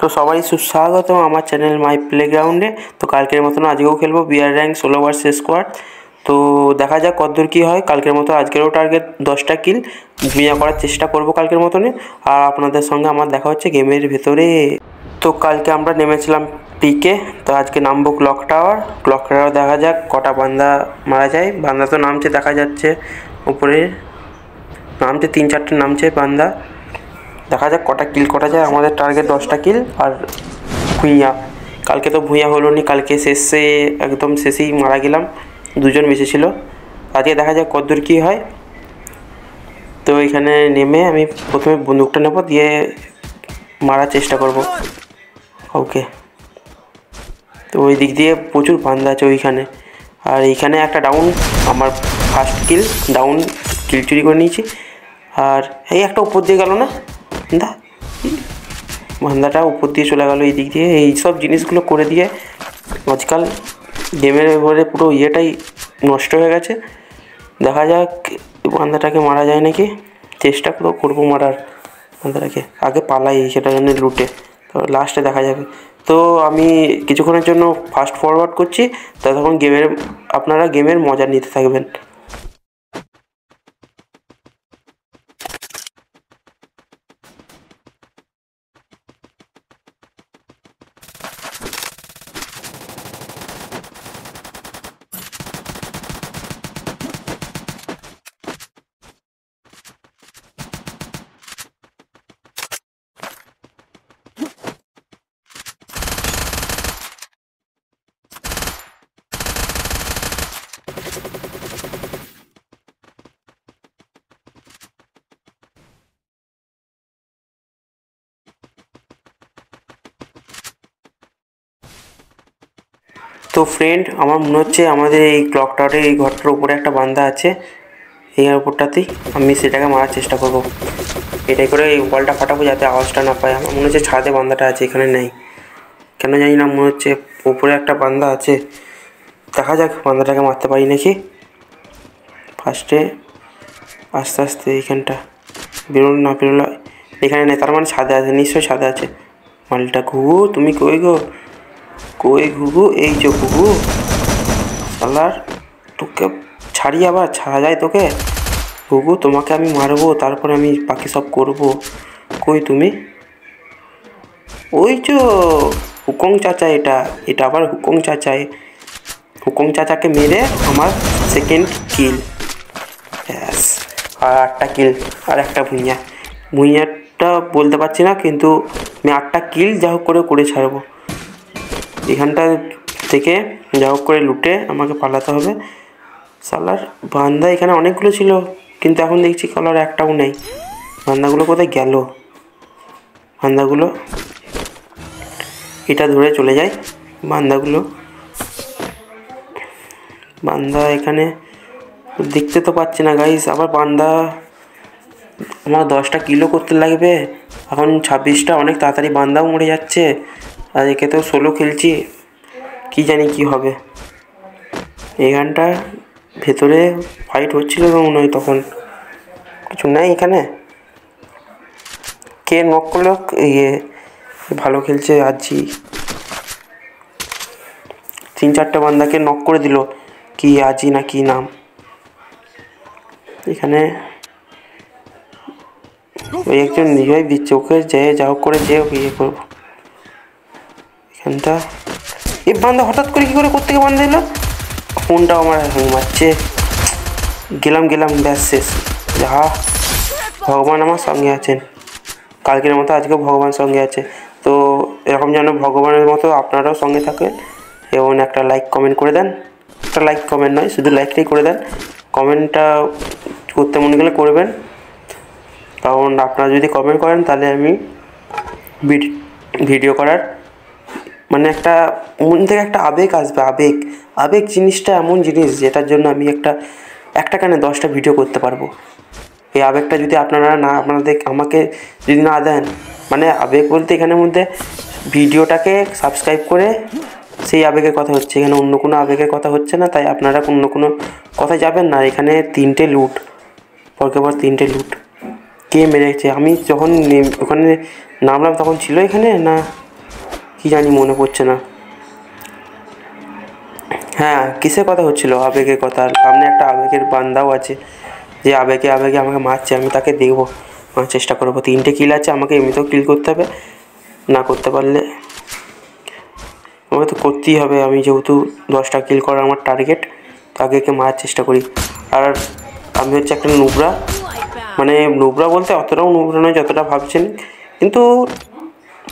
তো সবাই সুস্বাগতম আমার চ্যানেল মাই প্লেগ্রাউন্ডে। তো কালকের মতন আজকেও খেলবো বিআর র্যাঙ্ক 16 ভার্সেস স্কোয়াড। তো দেখা যাক কতদূর কী হয়। কালকের মতো আজকেরও টার্গেট 10টা কিল ভুঁইয়া করার চেষ্টা করব কালকের মতনই। আর আপনাদের সঙ্গে আমার দেখা হচ্ছে গেমের ভেতরে। তো কালকে আমরা নেমেছিলাম পিকে, তো আজকে নামবো ক্লক টাওয়ার। দেখা যাক কটা বান্দা মারা যায়। বান্দা তো নামছে, দেখা যাচ্ছে উপরে নামছে 3-4টে নামছে বান্দা। দেখা যাক কটা কিল করা যায়। আমাদের টার্গেট 10টা কিল। আর ভুঁইয়া, কালকে তো ভুঁইয়া হলো নি, কালকে শেষে একদম শেষেই মারা গেলাম, 2জন বেঁচে ছিল। আজকে দেখা যাক কতদূর কী হয়। তো এখানে নেমে আমি প্রথমে বন্দুকটা নেব, দিয়ে মারার চেষ্টা করব। ওকে, তো ওই দিক দিয়ে প্রচুর বান্দা আছে ওইখানে। আর এইখানে একটা ডাউন, আমার ফার্স্ট কিল চুরি করে নিয়েছি। আর এই একটা উপর দিয়ে গেল না বান্দাটা, উপর দিয়ে চলে গেল এই দিক দিয়ে। এই সব জিনিসগুলো করে দিয়ে আজকাল গেমের এবারে পুরো ইয়েটাই নষ্ট হয়ে গেছে। দেখা যাক বান্দাটাকে মারা যায় নাকি, চেষ্টা করবো মারার বান্দাটাকে। আগে পালাই সেটা জন্য লুটে, তো লাস্টে দেখা যাবে। তো আমি কিছুক্ষণের জন্য ফাস্ট ফরওয়ার্ড করছি, ততক্ষণ আপনারা গেমের মজা নিতে থাকবেন। তো ফ্রেন্ড, আমার মনে হচ্ছে আমাদের এই ক্লক টাওয়ারের এই ঘরটার উপরে একটা বান্দা আছে। এই উপরটাতেই আমি সেটাকে মারার চেষ্টা করব। এটাই করে এই ওয়ালটা ফাটাবো যাতে আওয়াজটা না পায়। আমার মনে হচ্ছে ছাদে বান্দাটা আছে, এখানে নেই কেন জানি না। মনে হচ্ছে উপরে একটা বান্দা আছে। দেখা যাক বান্দাটাকে মারতে পারি নাকি। ফার্স্টে আস্তে আস্তে এইখানটা বেরোলো, এখানে নেই, তার মানে ছাদে আছে, নিশ্চয়ই ছাদে আছে মালটা। ঘুঘু তুমি কই গো, কই ঘুঘু? এই যে ঘুঘু, শালার তোকে ছাড়ি, আবার ছাড়া যায় তোকে? ঘুঘু, তোমাকে আমি মারবো, তারপরে আমি বাকি সব করবো। কই তুমি? ওই যে হুকং চাচা, এটা আবার হুকং চাচাকে মেরে আমার সেকেন্ড কিল। ব্যাস, আর 8টা কিল, আর একটা ভুঁইয়াটা বলতে পারছি না, কিন্তু আমি 8টা কিল যা হোক করে ছাড়বো। এখানটা থেকে যা হোক করে লুটে আমাকে পালাতে হবে। শালার বান্দা এখানে অনেকগুলো ছিল, কিন্তু এখন দেখছি কালার একটাও নেই। বান্দাগুলো কোথায় গেল? বান্দাগুলো এটা ধরে চলে যায়। বান্দা এখানে দেখতে তো পাচ্ছি না গাইস। আবার বান্দা আমার 10টা কিলো করতে লাগবে, এখন 26টা, অনেক তাড়াতাড়ি বান্দাও মরে যাচ্ছে। আর একে তো 16 খেলছি, কি জানি কি হবে। এখানটা ভেতরে ফাইট হচ্ছিল তো মনে হয়, তখন কিছু নাই এখানে। কে নক করলো? ভালো খেলছে আজি, 3-4টে বান্দাকে নক করে দিল। কি আজি না কি নাম? এখানে ওই একজন নিজেই দিচ্ছে, ওকে যা হোক করে ইয়ে করবো। এখানটা এই বান্দা হঠাৎ করে কী করে কোত্থেকে বান্ধা দিল? ফোনটাও আমার মারছে। গেলাম ব্যাস শেষ। যা, ভগবান আমার সঙ্গে আছেন, কালকের মতো আজকেও ভগবান সঙ্গে আছে। তো এরকম যেন ভগবানের মতো আপনারাও সঙ্গে থাকেন, এবং একটা লাইক কমেন্ট করে দেন। একটা লাইক কমেন্ট নয়, শুধু লাইকটাই করে দেন। কমেন্টটা করতে মনে গেলে করবেন, কারণ আপনারা যদি কমেন্ট করেন তাহলে আমি ভিডিও করার মানে একটা মন থেকে একটা আবেগ আসবে। আবেগ জিনিসটা এমন জিনিস যেটার জন্য আমি একটা কেন 10টা ভিডিও করতে পারবো। এই আবেগটা যদি আপনারা আমাকে যদি না দেন, মানে আবেগ বলতে এখানের মধ্যে ভিডিওটাকে সাবস্ক্রাইব করে সেই আবেগের কথা হচ্ছে, এখানে অন্য কোনো আবেগের কথা হচ্ছে না। তাই আপনারা অন্য কোনো কথায় যাবেন না। এখানে 3টে লুট, পরকে পর 3টে লুট। কে মেরেছে? আমি যখন ওখানে নামলাম তখন ছিল এখানে না? কি জানি মনে পড়ছে না। হ্যাঁ, কিসের কথা হচ্ছিল? আবেগের কথা। সামনে একটা আবেগের বান্দাও আছে, যে আবেগে আবেগে আমাকে মারছে। আমি তাকে দেখবো, আমার চেষ্টা করবো। 3টে কিল আছে, আমাকে এমনিতেও কিল করতে হবে। না করতে পারলে আমাকে তো করতেই হবে। আমি যেহেতু 10টা কিল করা আমার টার্গেট, তাকে মারার চেষ্টা করি। আর আমি হচ্ছে একটা নুবরা, মানে নুবরা বলতে অতটাও নুবরা নয় যতটা ভাবছেন, কিন্তু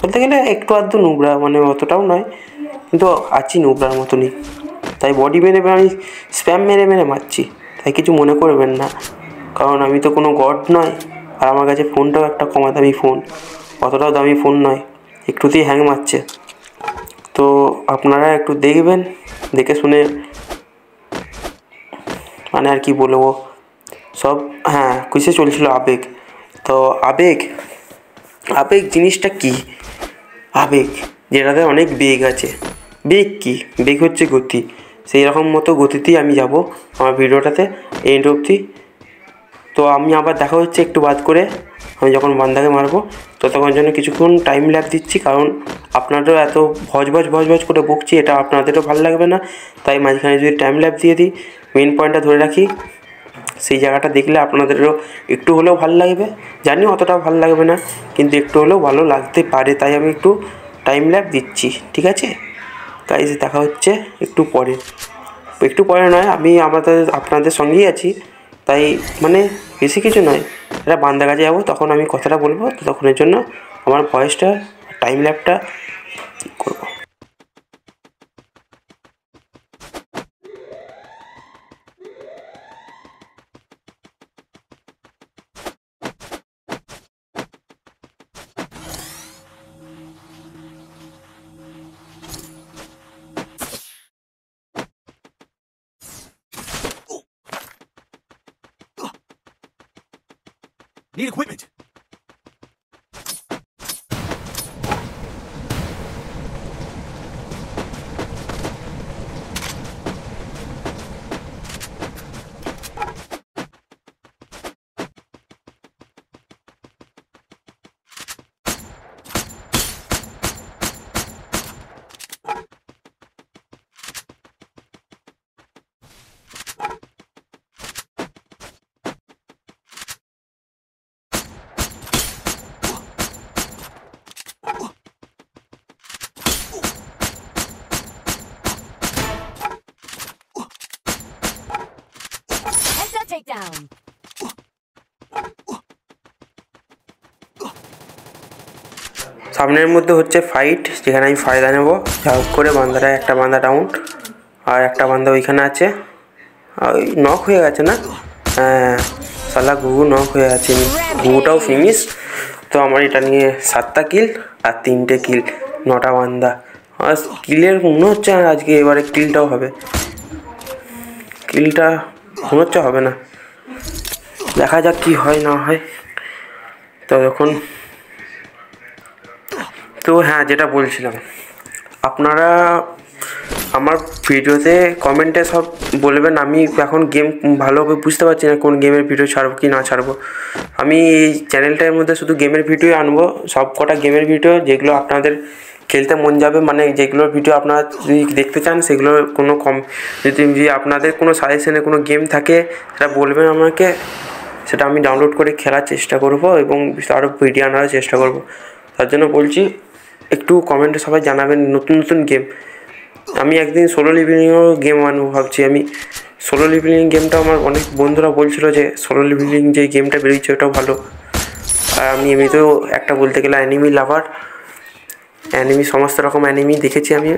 বলতে গেলে একটু আধটু নুবরা, মানে অতটাও নয়, কিন্তু আছি নুবরার মতনই। তাই বডি মেরে আমি স্প্যাম মেরে মেরে মারছি, তাই কিছু মনে করবেন না, কারণ আমি তো কোনো গড নয়। আর আমার কাছে ফোনটাও একটা কমা দামি ফোন, অতটাও দামি ফোন নয়, একটুতেই হ্যাং মারছে। তো আপনারা একটু দেখবেন, দেখে শুনে, মানে আর কি বলবো সব। হ্যাঁ, কিসে চলছিল? আবেগ। তো আবেগ আবেগ জিনিসটা কি? আবেগ যেটাতে অনেক বেগ আছে। বেগ কি? বেগ হচ্ছে গতি। সেই রকম মতো গতিতেই আমি যাব আমার ভিডিওটাতে এন্ড অবধি। তো আমি আবার দেখা হচ্ছে একটু বাদ করে, আমি যখন বান্দাকে মারবো ততক্ষণ জন্য কিছুক্ষণ টাইম ল্যাপ দিচ্ছি, কারণ আপনাদেরও এত ভজ করে বকছি, এটা আপনাদেরও ভালো লাগবে না। তাই মাঝখানে যদি টাইম ল্যাপ দিয়ে দিই, মেন পয়েন্টটা ধরে রাখি, সেই জায়গাটা দেখলে আপনাদেরও একটু হলেও ভালো লাগবে। জানি অতটা ভালো লাগবে না, কিন্তু একটু হলেও ভালো লাগতে পারে, তাই আমি একটু টাইম ল্যাপ দিচ্ছি। ঠিক আছে গাইস, দেখা হচ্ছে একটু পরে নয়, আমি আপনাদের সঙ্গেই আছি। তাই মানে বেশি কিছু নয়, এটা বান্দা কাছে যাবো, তখন আমি কথাটা বলবো, ততক্ষণের জন্য আমার ভয়েসটা টাইম ল্যাপটা ঠিক করবো। Need equipment. Takedown. সামনের মধ্যে হচ্ছে ফাইট, যেখানে আমি ফায়দা নেবো। যা হোক করে বান্দাটা, একটা বান্দা ডাউন, আর একটা বান্দা ওইখানে আছে, ওই নক হয়ে গেছে না? হ্যাঁ, সালা গুগু নক হয়ে আছে, গুগুটাও ফিনিশ। তো আমার এটা নিয়ে 7টা কিল আর 3টে কিল, 9টা বান্দা। আর কিলের মনে হচ্ছে আজকে এবারে কিলটাও হবে, কিলটা মনে হচ্ছে হবে না, দেখা যাক কি হয় না হয় ততক্ষণ। তো হ্যাঁ, যেটা বলছিলাম, আপনারা আমার ভিডিওতে কমেন্টে সব বলবেন। আমি এখন গেম ভালোভাবে বুঝতে পারছি না কোন গেমের ভিডিও ছাড়বো কি না ছাড়বো। আমি এই চ্যানেলটার মধ্যে শুধু গেমের ভিডিও আনবো, সব কটা গেমের ভিডিও, যেগুলো আপনাদের খেলতে মন যাবে, মানে যেগুলোর ভিডিও আপনারা যদি দেখতে চান, সেগুলোর কোনো যদি আপনাদের কোনো সাজেশনে কোনো গেম থাকে, সেটা বলবেন আমাকে, সেটা আমি ডাউনলোড করে খেলার চেষ্টা করব এবং আরও ভিডিও আনার চেষ্টা করব। তার জন্য বলছি, একটু কমেন্টে সবাই জানাবেন নতুন নতুন গেম। আমি একদিন সোলো লিভিংও গেম আনবো ভাবছি। আমি সোলো লিভিং গেমটা, আমার অনেক বন্ধুরা বলছিল যে সোলো লিভিং যে গেমটা বেরিয়েছে ওটাও ভালো। আর আমি এমনিতেও একটা বলতে গেলে অ্যানিমি লাভার, অ্যানিমি সমস্ত রকম অ্যানিমি দেখেছি আমি,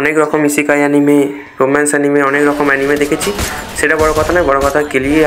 অনেক রকম ইসিকাই অ্যানিমে, রোম্যান্স অ্যানিমে, অনেক রকম অ্যানিমে দেখেছি। সেটা বড় কথা নয়, বড় কথা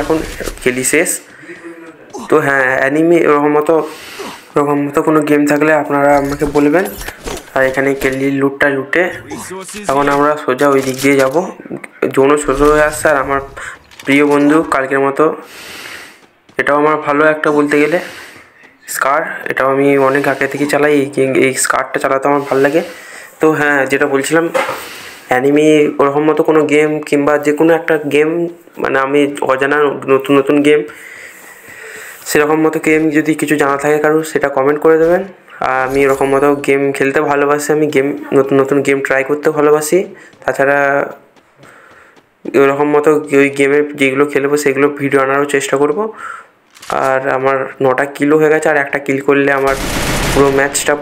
এখন খেলি শেষ। তো হ্যাঁ, অ্যানিমে ওরকম মতো কোনো গেম থাকলে আপনারা আমাকে বলবেন। আর এখানে কেলি লুটে এখন আমরা সোজা ওই দিক দিয়ে যাবো। জোনও ছোটো হয়ে আসছে, আর আমার প্রিয় বন্ধু কালকের মতো, এটাও আমার ভালো একটা বলতে গেলে স্কার, এটাও আমি অনেক আগে থেকে চালাই। এই স্কারটা চালাতে আমার ভালো লাগে। তো হ্যাঁ, যেটা বলছিলাম, অ্যানিমি ওরকম মতো কোনো গেম কিংবা যে কোনো একটা গেম, মানে আমি অজানা নতুন নতুন গেম, সেরকম মতো গেম যদি কিছু জানা থাকে কারো, সেটা কমেন্ট করে দেবেন। আমি এরকম মতো গেম খেলতে ভালোবাসি, আমি নতুন নতুন গেম ট্রাই করতে ভালোবাসি। তাছাড়া এরকম মতো ওই গেমের যেগুলো খেলবো সেগুলো ভিডিও আনারও চেষ্টা করব। আর আমার 9টা কিলও হয়ে গেছে, আর একটা কিল করলে আমার পুরো ম্যাচটা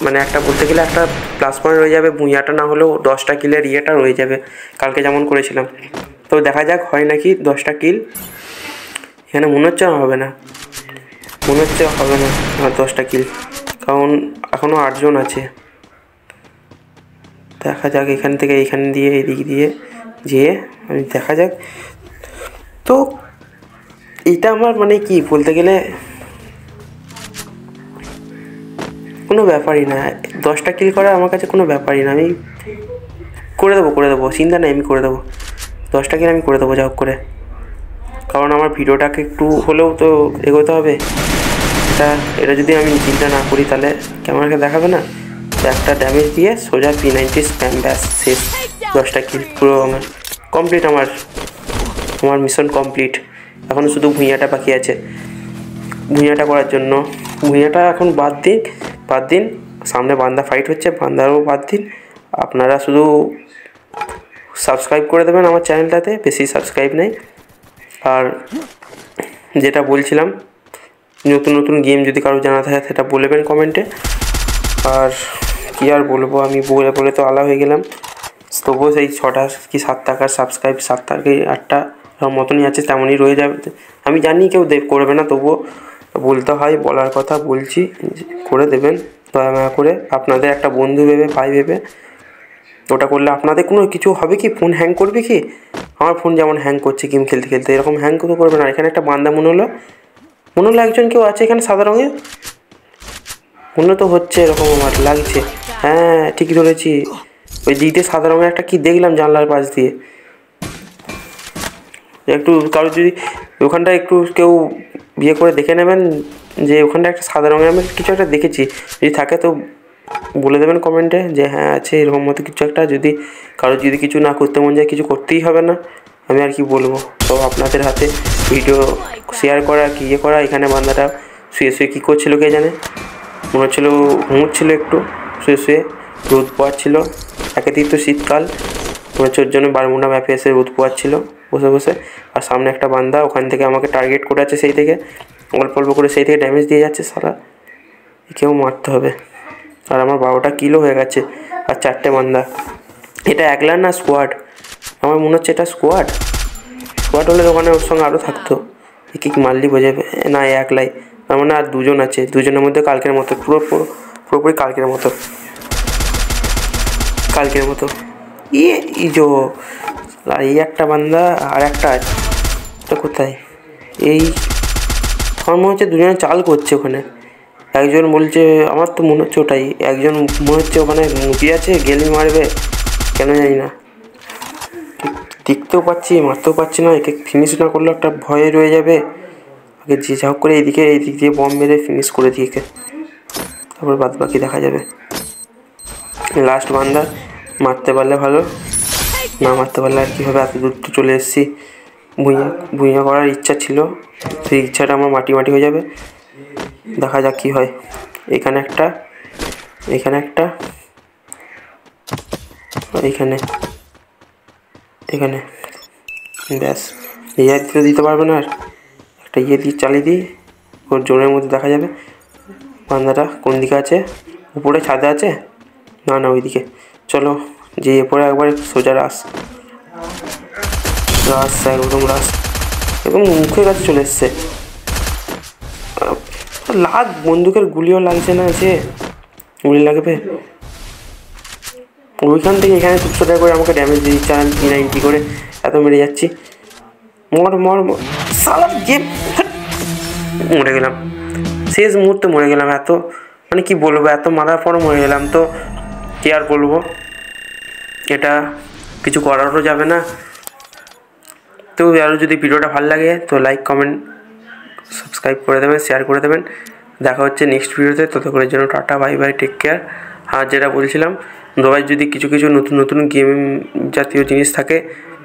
মানে একটা বলতে গেলে একটা প্লাস পয়েন্ট রয়ে যাবে, ভুঁইয়াটা না হলেও 10টা কিলের ইয়েটা রয়ে যাবে কালকে যেমন করেছিলাম। তো দেখা যাক হয় নাকি 10টা কিল। এখানে মনে হচ্ছে হবে না, মনে হচ্ছে হবে না আমার 10টা কিল, কারণ এখনও 8 জন আছে। দেখা যাক এখান থেকে এইখান দিয়ে এদিক দিয়ে যেয়ে আমি দেখা যাক। তো এটা আমার মানে কি বলতে গেলে কোনো ব্যাপারই না, 10টা কিল করা আমার কাছে কোনো ব্যাপারই না। আমি করে দেবো, চিন্তা নেই, আমি করে দেবো 10টা কিল, আমি করে দেবো যা হোক করে। কারণ আমার ভিডিওটাকে একটু হলেও তো এগোতে হবে। এটা যদি আমি চিন্তা না করি তাহলে ক্যামেরাকে দেখাবে না। একটা ড্যামেজ দিয়ে সোজা P90 স্প্যাম, ব্যাস শেষ। 10টা কিল পুরো আমার কমপ্লিট, আমার মিশন কমপ্লিট। এখনও শুধু ভুঁইয়াটা বাকি আছে, ভুঁইয়াটা করার জন্য। ভুঁইয়াটা এখন বাদ দিন, সামনে বান্দা ফাইট হচ্ছে, বান্দারও বাদ দিন। আপনারা শুধু সাবস্ক্রাইব করে দেবেন আমার চ্যানেলটাতে, বেশি সাবস্ক্রাইব নেই। আর যেটা বলছিলাম, নতুন নতুন গেম যদি কারো জানা থাকে সেটা বলবেন কমেন্টে। আর কি আর বলবো, আমি বলে তো আলা হয়ে গেলাম। তবুও সেই 6টা কি 7 টাকার সাবস্ক্রাইব, 7 কি 8টা মতনই আছে, তেমনই রয়ে যাবে। আমি জানি কেউ করবে না, তবুও বলতে হয়, বলার কথা বলছি, করে দেবেন দয়া মায়া করে। আপনাদের একটা বন্ধু ভেবে, ভাই ভেবে। ওটা করলে আপনাদের কোনো কিছু হবে কি, ফোন হ্যাং করবে কি? আমার ফোন যেমন হ্যাং করছে গেম খেলতে খেলতে, এরকম হ্যাং তো করবে না। এখানে একটা বান্দা মনে হলো একজন কেউ আছে এখানে সাদা রঙের, মনে তো হচ্ছে এরকম আমার লাগছে। হ্যাঁ ঠিকই ধরেছি, ওই দিক দিয়ে সাদা রঙের একটা কি দেখলাম জানলার পাশ দিয়ে। একটু কারো যদি ওখানটা একটু কেউ বিয়ে করে দেখে নেবেন যে ওখানটা একটা সাদা রঙের আমি কিছু একটা দেখেছি, যদি থাকে তো বলে দেবেন কমেন্টে যে হ্যাঁ আছে এরকম মতো কিছু একটা। যদি কারো যদি কিছু না করতে মন যায়, কিছু করতেই হবে না, আমি আর কি বলবো। তো আপনাদের হাতে ভিডিও শেয়ার করা কি ইয়ে করা। এখানে বান্দাটা শুয়ে কী করছিল কে জানে, মনে হচ্ছিল ঘুমোচ্ছিল একটু শুয়ে রোদ পোয়াচ্ছিল। একেতেই তো শীতকাল, মনে হচ্ছে ওর জন্য বারমুন্ডা ম্যাপে এসে রোদ পোয়াচ্ছিল বসে। আর সামনে একটা বান্দা ওখান থেকে আমাকে টার্গেট করে আছে, সেই থেকে অল্প করে সেই থেকে ড্যামেজ দিয়ে যাচ্ছে। সারা কেউ মারতে হবে। আর আমার 12টা কিলও হয়ে গেছে, আর 4টে বান্দা। এটা একলা না স্কোয়াড, আমার মনে হচ্ছে এটা স্কোয়াড হলে ওখানে ওর সঙ্গে আরও থাকতো। কি মারলি বোঝাবে না, একলাই। তার মানে আর 2 জন আছে, 2 জনের মধ্যে কালকের মতো পুরোপুরি কালকের মতো আর এই একটা বান্দা আর একটা আছে, ওটা কোথায়? এই আমার মনে হচ্ছে 2 জনে চাল করছে ওখানে। একজন বলছে, আমার তো মনে হচ্ছে ওটাই, একজন মনে হচ্ছে ওখানে মুখি আছে, গেলি মারবে কেন জানি না। দেখতেও পাচ্ছি, মারতেও পারছি না। একে ফিনিশ না করলে একটা ভয়ে রয়ে যাবে। আগে যে যা হোক করে এই দিক দিয়ে বম মেরে ফিনিশ করে দিই একে, তারপর বাদ বাকি দেখা যাবে। লাস্ট বান্দা, মারতে পারলে ভালো, না মারতে পারলে আর কী হবে। এত দূর তো চলে এসেছি, ভুঁইয়া করার ইচ্ছা ছিল, সেই ইচ্ছাটা আমার মাটি হয়ে যাবে। দেখা যাক কী হয়। এখানে একটা এখানে ব্যাস, দিতে পারবে না। আর একটা দিয়ে চালিয়ে দিই, ওর জোনের মধ্যে দেখা যাবে বান্দাটা কোন দিকে আছে। উপরে ছাদে আছে না, ওইদিকে। চলো যে এরপরে একবার সোজা রাস একদম মুখের কাছে চলে এসছে। বন্দুকের গুলিও লাগছে না, যে গুলি লাগবে ওইখান থেকে এখানে 200 টাকা করে আমাকে ড্যামেজ দিয়ে দিচ্ছে। আমি P90 করে এত মেরে যাচ্ছি। মরে গেলাম শেষ মুহূর্তে, মরে গেলাম। এত মানে কি বলবো, এত মারার পরও মরে গেলাম। তো কি আর বলবো, এটা কিছু করারও যাবে না। তো আরও যদি ভিডিওটা ভালো লাগে তো লাইক, কমেন্ট, সাবস্ক্রাইব করে দেবেন, শেয়ার করে দেবেন। দেখা হচ্ছে নেক্সট ভিডিওতে, ততক্ষণের জন্য tata, bye bye, take care. আর যেটা বলছিলাম, সবাই যদি কিছু নতুন গেম জাতীয় জিনিস থাকে,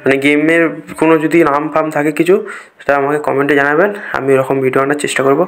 মানে গেমের কোনো যদি নাম থাকে কিছু, সেটা আমাকে কমেন্টে জানাবেন, আমি এরকম ভিডিও আনার চেষ্টা করব।